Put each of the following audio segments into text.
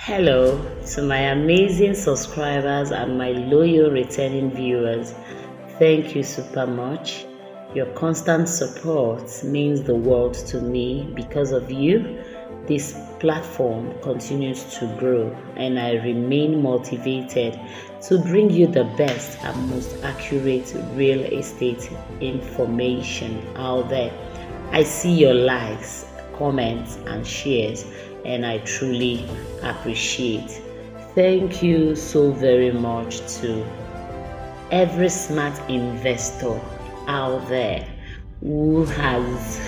Hello to my amazing subscribers and my loyal returning viewers. Thank you super much. Your constant support means the world to me. Because of you, this platform continues to grow and I remain motivated to bring you the best and most accurate real estate information out there. I see your likes, comments and shares and I truly appreciate. Thank you so very much to every smart investor out there who has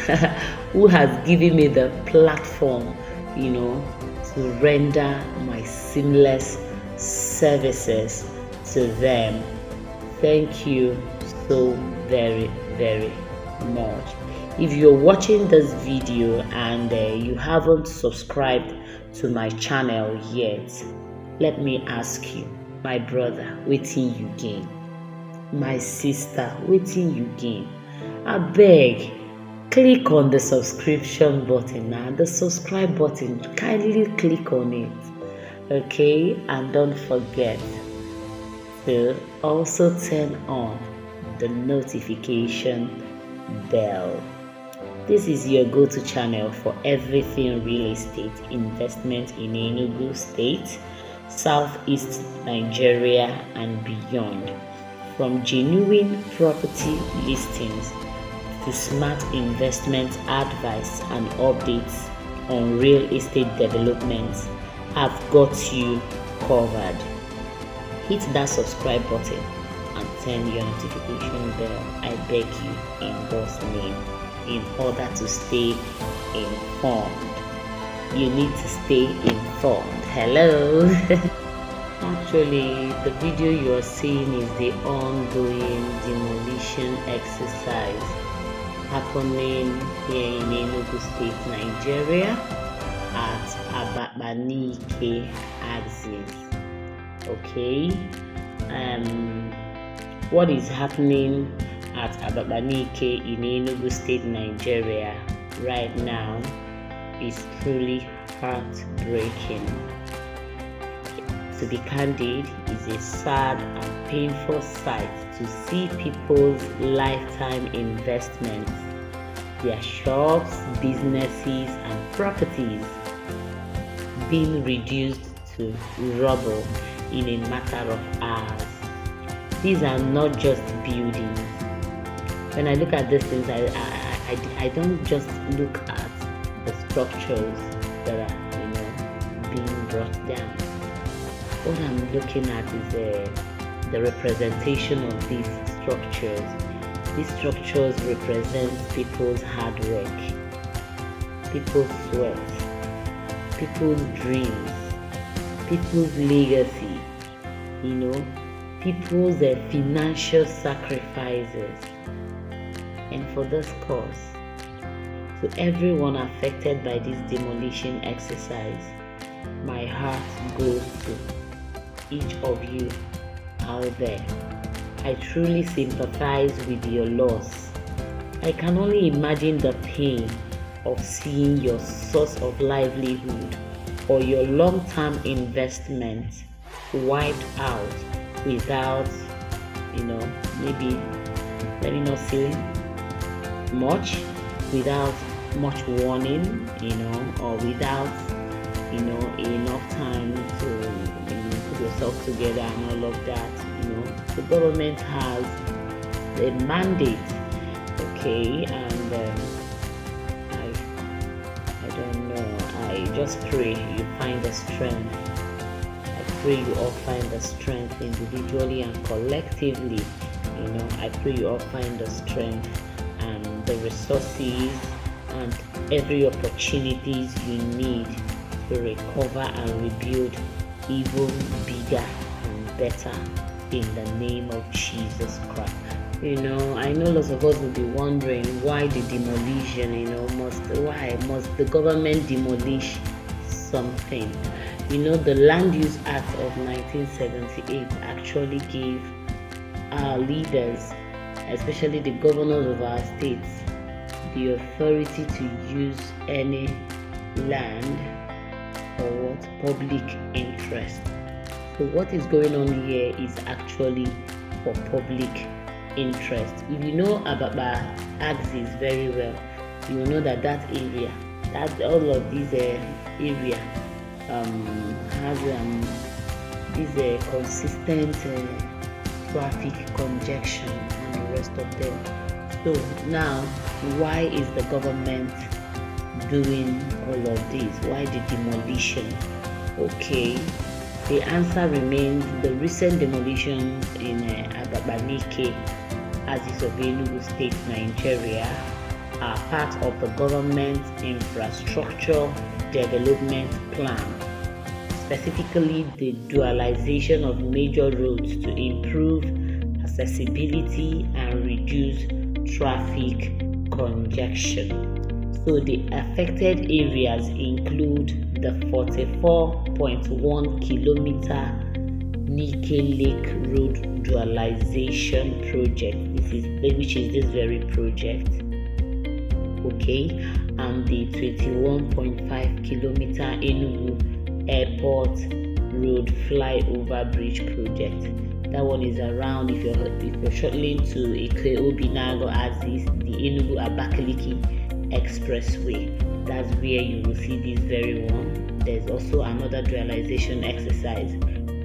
who has given me the platform, to render my seamless services to them. Thank you so very much. If you're watching this video and you haven't subscribed to my channel yet, let me ask you, my brother, wetin you gain? My sister, wetin you gain? Abeg, click on the subscription button and the subscribe button, kindly click on it, okay? And don't forget to also turn on the notification bell. This is your go-to channel for everything real estate investment in Enugu State, Southeast Nigeria and beyond. From genuine property listings to smart investment advice and updates on real estate developments, I've got you covered. Hit that subscribe button and turn your notification bell, I beg you, in God's name, in order to stay informed. You need to stay informed. Hello. Actually, the video you are seeing is the ongoing demolition exercise happening here in Enugu State, Nigeria at Abakpa Nike axis. Okay. What is happening at Abakpa Nike in Enugu State, Nigeria right now is truly heartbreaking. To be candid, it's a sad and painful sight to see people's lifetime investments, their shops, businesses and properties being reduced to rubble in a matter of hours. These are not just buildings. When I look at these things, I don't just look at the structures that are being brought down. What I'm looking at is the representation of these structures. These structures represent people's hard work, people's sweat, people's dreams, people's legacy, people's financial sacrifices. And for this cause, to everyone affected by this demolition exercise, my heart goes to each of you out there. I truly sympathize with your loss. I can only imagine the pain of seeing your source of livelihood or your long-term investment wiped out without, maybe let me not say much, without much warning, or without, enough time to put yourself together and all of that. The government has a mandate, okay, and I don't know. I just pray you find the strength. I pray you all find the strength individually and collectively. I pray you all find the strength and the resources and every opportunities you need to recover and rebuild even bigger and better in the name of Jesus Christ. I know lots of us will be wondering why the demolition, why must the government demolish something? The Land Use Act of 1978 actually gave our leaders, especially the governors of our states, the authority to use any land or what? Public interest. So what is going on here is actually for public interest. If you know Abakpa axis very well, you will know that area, that all of these area has this consistent traffic congestion and the rest of them. So now, why is the government doing all of this? Why the demolition? Okay, the answer remains the recent demolition in Abakpa Nike, axis of Enugu State, Nigeria, are part of the government's infrastructure development plan, specifically the dualization of major roads to improve accessibility and reduce traffic congestion. So the affected areas include the 44.1 kilometer Nike Lake Road dualization project, which is this very project, okay, and the 21.5 kilometer Enugu Airport Road flyover bridge project. That one is around, if you're shuttling to Ike-Obinago axis, the Enugu Abakaliki Expressway. That's where you will see this very one. There's also another dualization exercise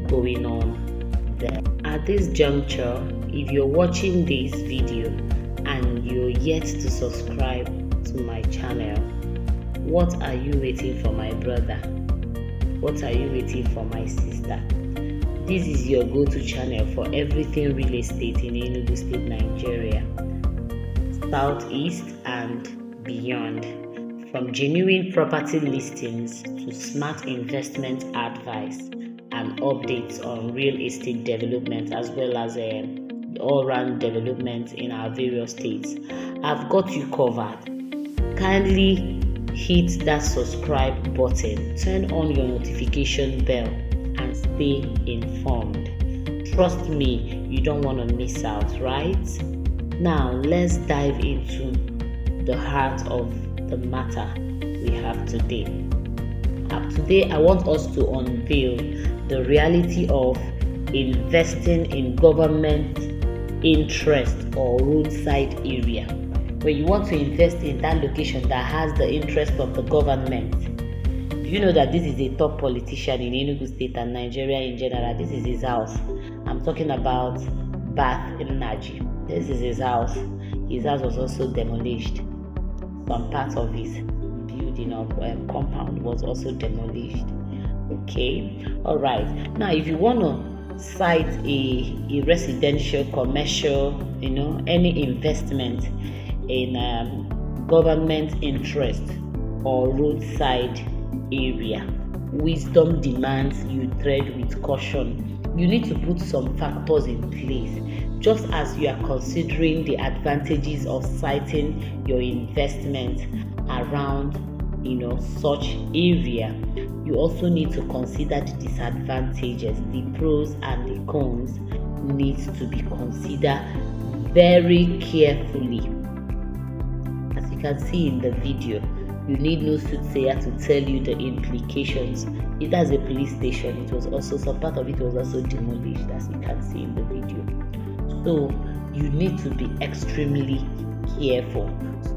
going on there. At this juncture, if you're watching this video and you're yet to subscribe to my channel, what are you waiting for, my brother? What are you waiting for, my sister? This is your go-to channel for everything real estate in Enugu State, Nigeria, Southeast and beyond. From genuine property listings to smart investment advice and updates on real estate development, as well as all-round development in our various states, I've got you covered. Kindly hit that subscribe button, turn on your notification bell, and stay informed. Trust me, you don't want to miss out, right? Now let's dive into the heart of the matter we have today. Today I want us to unveil the reality of investing in government interest or roadside area. When you want to invest in that location that has the interest of the government, do you know that this is a top politician in Enugu State and Nigeria in general? This is his house. I'm talking about Bath Energy. This is his house. His house was also demolished. Some part of his building of compound was also demolished. Okay, all right. Now, if you want to cite a residential, commercial, any investment in government interest or roadside area, wisdom demands you tread with caution. You need to put some factors in place. Just as you are considering the advantages of citing your investment around such area, you also need to consider the disadvantages. The pros and the cons needs to be considered very carefully. As you can see in the video, you need no soothsayer to tell you the implications. It has a police station. It was also, some part of it was also demolished, as you can see in the video. So you need to be extremely careful.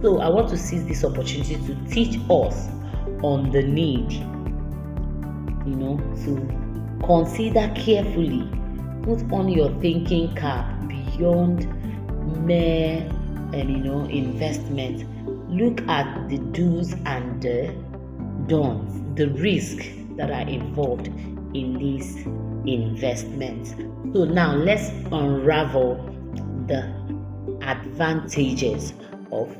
So I want to seize this opportunity to teach us on the need, to consider carefully, put on your thinking cap beyond mere investment. Look at the do's and the don'ts, the risk that are involved in this investment. So now let's unravel the advantages of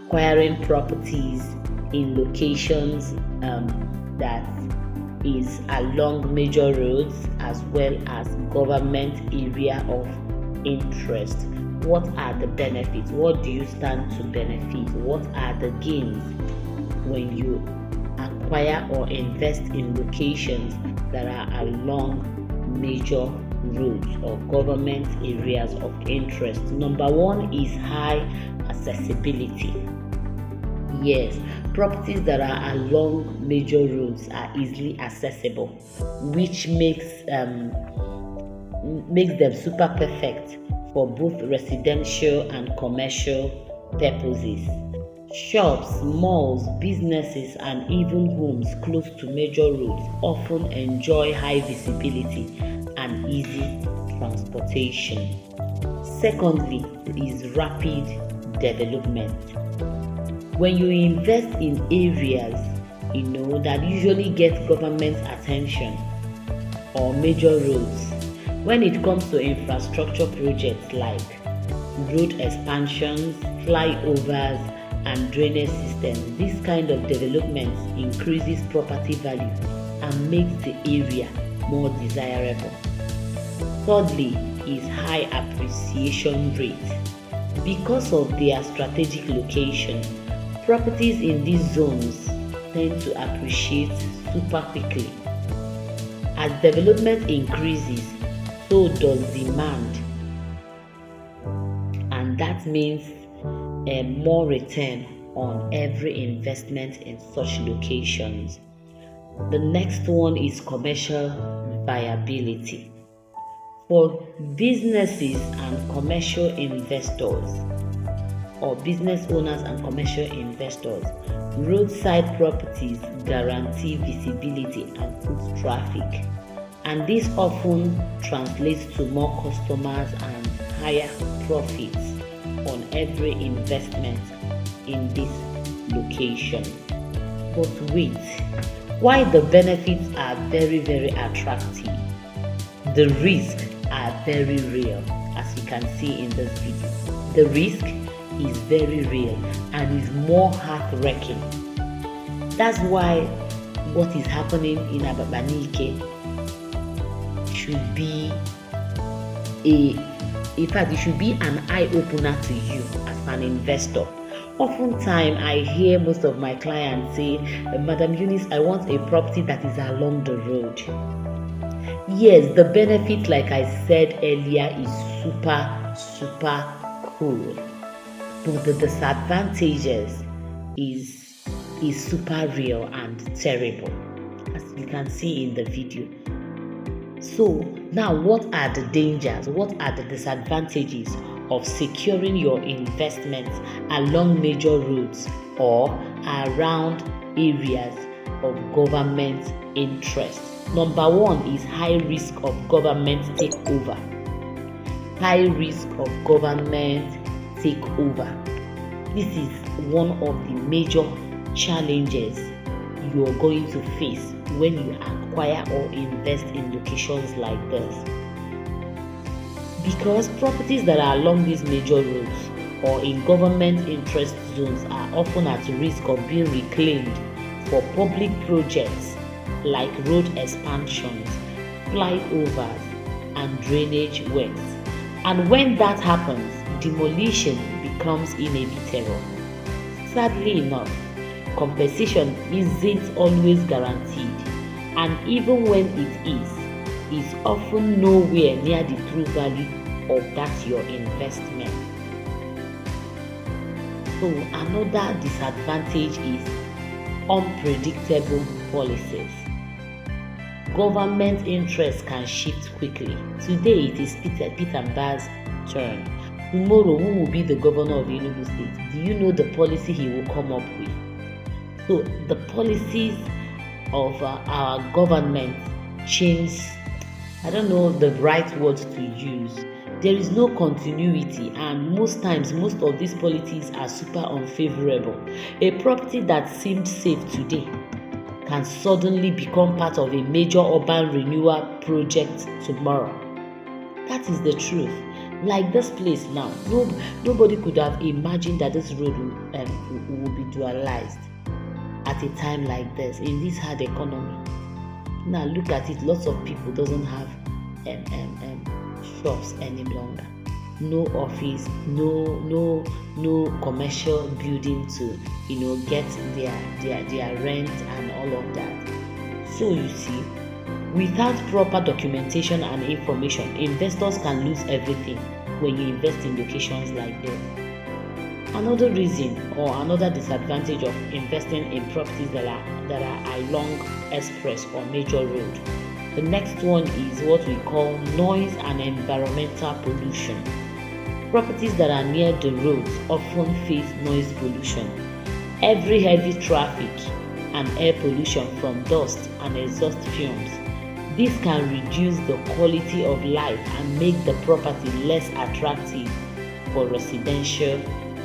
acquiring properties in locations that is along major roads as well as government area of interest. What are the benefits? What do you stand to benefit? What are the gains when you acquire or invest in locations that are along major roads or government areas of interest? Number one is high accessibility. Yes, properties that are along major roads are easily accessible, which makes them super perfect for both residential and commercial purposes. Shops, malls, businesses, and even homes close to major roads often enjoy high visibility and easy transportation. Secondly, is rapid development. When you invest in areas that usually get government attention or major roads, when it comes to infrastructure projects like road expansions, flyovers, and drainage systems, this kind of development increases property value and makes the area more desirable. Thirdly is high appreciation rate. Because of their strategic location, properties in these zones tend to appreciate super quickly. As development increases, so does demand, and that means more return on every investment in such locations. The next one is commercial viability. For businesses and commercial investors, or business owners and commercial investors, roadside properties guarantee visibility and foot traffic, and this often translates to more customers and higher profits on every investment in this location. But wait, while the benefits are very, very attractive, the risks are very real, as you can see in this video. The risk is very real and is more heart-wrenching. That's why what is happening in Abakpa Nike should be it should be an eye-opener to you as an investor. Oftentimes, I hear most of my clients say, Madam Eunice, I want a property that is along the road. Yes, the benefit, like I said earlier, is super, super cool. But the disadvantages is super real and terrible, as you can see in the video. So now, what are the dangers? What are the disadvantages of securing your investments along major roads or around areas of government interest? Number one is high risk of government takeover. High risk of government takeover. This is one of the major challenges you are going to face when you acquire or invest in locations like this. Because properties that are along these major roads or in government interest zones are often at risk of being reclaimed for public projects like road expansions, flyovers, and drainage works. And when that happens, demolition becomes inevitable. Sadly enough, compensation isn't always guaranteed, and even when it is, it's often nowhere near the true value of that your investment. So another disadvantage is unpredictable policies. Government interest can shift quickly. Today it is Peter Mba's turn. Tomorrow, who will be the governor of Enugu State? Do you know the policy he will come up with? So the policies of our government change. I don't know the right words to use. There is no continuity, and most times, most of these policies are super unfavorable. A property that seemed safe today can suddenly become part of a major urban renewal project tomorrow. That is the truth. Like this place now, nobody could have imagined that this road will be dualized at a time like this in this hard economy. Now look at it. Lots of people doesn't have shops any longer. No office, no commercial building to get their rent and all of that. So you see, without proper documentation and information, investors can lose everything when you invest in locations like this. Another reason or another disadvantage of investing in properties that are along express or major road. The next one is what we call noise and environmental pollution. Properties that are near the roads often face noise pollution. Every heavy traffic and air pollution from dust and exhaust fumes. This can reduce the quality of life and make the property less attractive for residential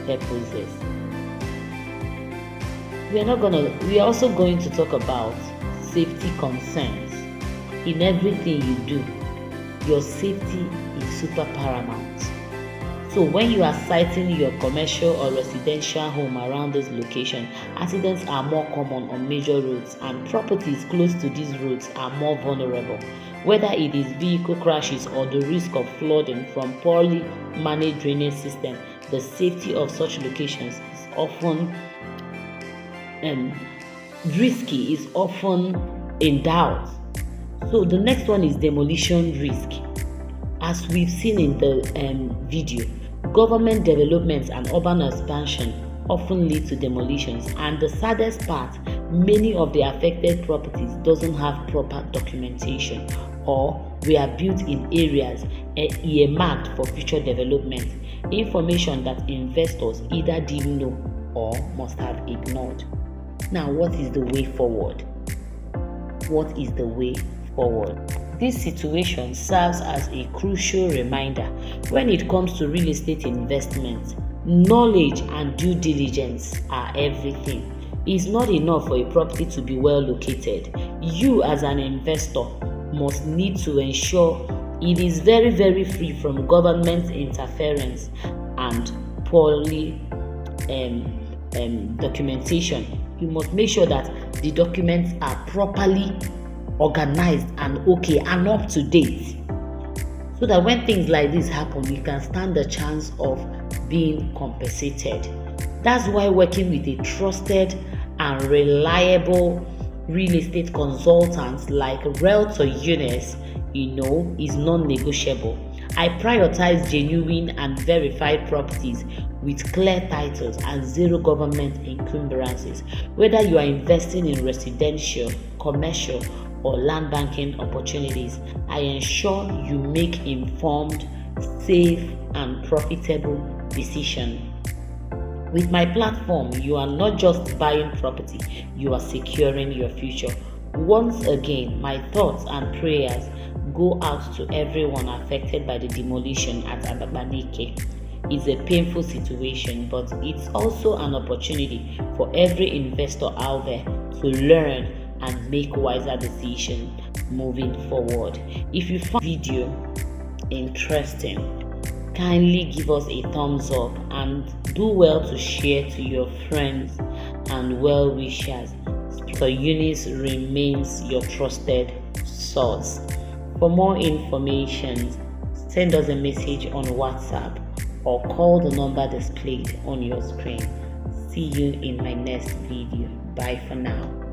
purposes. We are also going to talk about safety concerns. In everything you do, your safety is super paramount. So when you are siting your commercial or residential home around this location, accidents are more common on major roads, and properties close to these roads are more vulnerable. Whether it is vehicle crashes or the risk of flooding from poorly managed drainage system, the safety of such locations is often risky, is often in doubt. So the next one is demolition risk. As we've seen in the video, government developments and urban expansion often lead to demolitions, and the saddest part, many of the affected properties doesn't have proper documentation or were built in areas earmarked for future development, information that investors either didn't know or must have ignored. Now, what is the way forward? What is the way forward? This situation serves as a crucial reminder when it comes to real estate investment. Knowledge and due diligence are everything. It's not enough for a property to be well located. You as an investor must need to ensure it is very, very free from government interference and poorly documentation. You must make sure that the documents are properly organized and okay and up to date, so that when things like this happen, you can stand the chance of being compensated. That's why working with a trusted and reliable real estate consultants like Realtor Eunice, is non-negotiable. I prioritize genuine and verified properties with clear titles and zero government encumbrances. Whether you are investing in residential, commercial, or land banking opportunities, I ensure you make informed, safe, and profitable decisions. With my platform, you are not just buying property, you are securing your future. Once again, my thoughts and prayers go out to everyone affected by the demolition at Abakpa Nike. It's a painful situation, but it's also an opportunity for every investor out there to learn and make wiser decisions moving forward. If you find the video interesting, kindly give us a thumbs up and do well to share to your friends and well-wishers. So Eunice remains your trusted source. For more information, send us a message on WhatsApp or call the number displayed on your screen. See you in my next video. Bye for now.